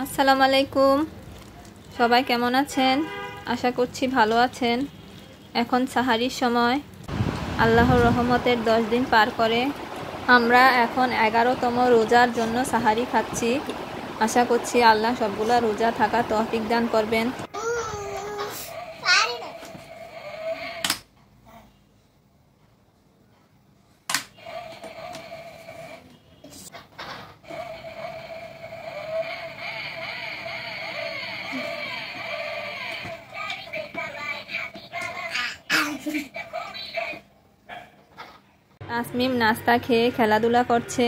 আসসালামু আলাইকুম। সবাই কেমন আছেন? আশা করছি ভালো আছেন। এখন সাহারির সময়, আল্লাহর রহমতের 10 দিন পার করে আমরা এখন 11তম রোজার জন্য সাহারি খাচ্ছি। আশা করছি আল্লাহ সবগুলা রোজা থাকা তৌফিক দান করবেন। তাসমিম নাস্তা খেয়ে খেলাধুলা করছে,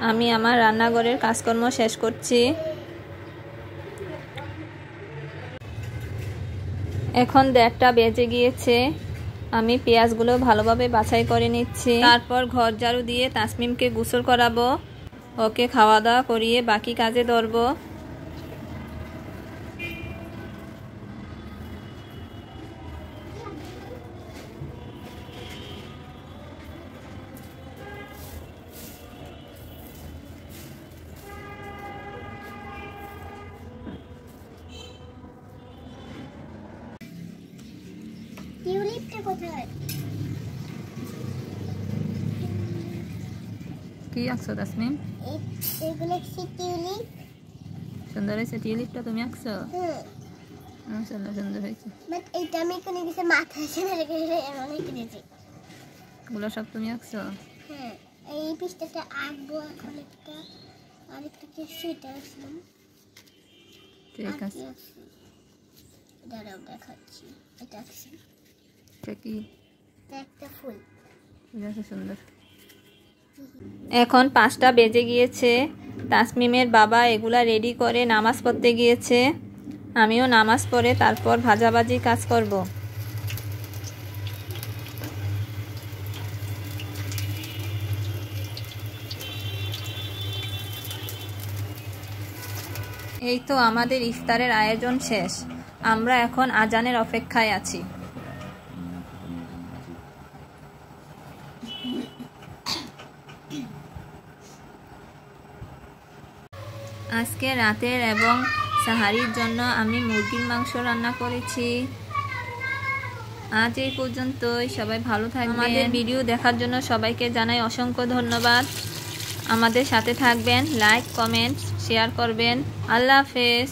আমি আমার রান্নাঘরের কাজকর্ম শেষ করছি। এখন 1:30টা বেজে গিয়েছে। আমি পেঁয়াজগুলো ভালোভাবে বাছাই করে নিচ্ছি, তারপর ঘর ঝাড়ু দিয়ে তাসমিমকে গোসল করাবো, ওকে খাওয়া দাওয়া করিয়ে বাকি কাজে ধরবো। টিউলিপটা কোথায়? কি আঁকছো তাসমিম? এগুলো কি টিউলিপ? সুন্দর হয়েছে। টিউলিপটা তুমি আঁকছো? মাশাআল্লাহ, সুন্দর হয়েছে। বাট এইটা আমি কোন কিছু মাথায় এসে মেরে গেলে এমন কিনেছি। এগুলো সব তুমি আঁকছো? হ্যাঁ, এই পিসটাতে আঁকবো এখন একটা, আরেকটা কি সেটা আসলাম। ঠিক আছে, দাঁড়াও দেখাচ্ছি। এটা আঁকছি, এটা কি? একটা ফুল। ঠিক আছে, সুন্দর। এখন 5টা বেজে গিয়েছে। তাসমিমের বাবা এগুলা রেডি করে নামাজ পড়তে গিয়েছে। আমিও নামাজ পড়ে তারপর ভাজাভাজি কাজ করব। এই তো আমাদের ইফতারের আয়োজন শেষ। আমরা এখন আজানের অপেক্ষায় আছি। আজকে রাতের এবং সাহারির জন্য আমি মুরগির মাংস রান্না করেছি। আজ এই পর্যন্তই। সবাই ভালো থাকবেন। আমাদের ভিডিও দেখার জন্য সবাইকে জানাই অসংখ্য ধন্যবাদ। আমাদের সাথে থাকবেন, লাইক, কমেন্ট, শেয়ার করবেন। আল্লাহ হাফেজ।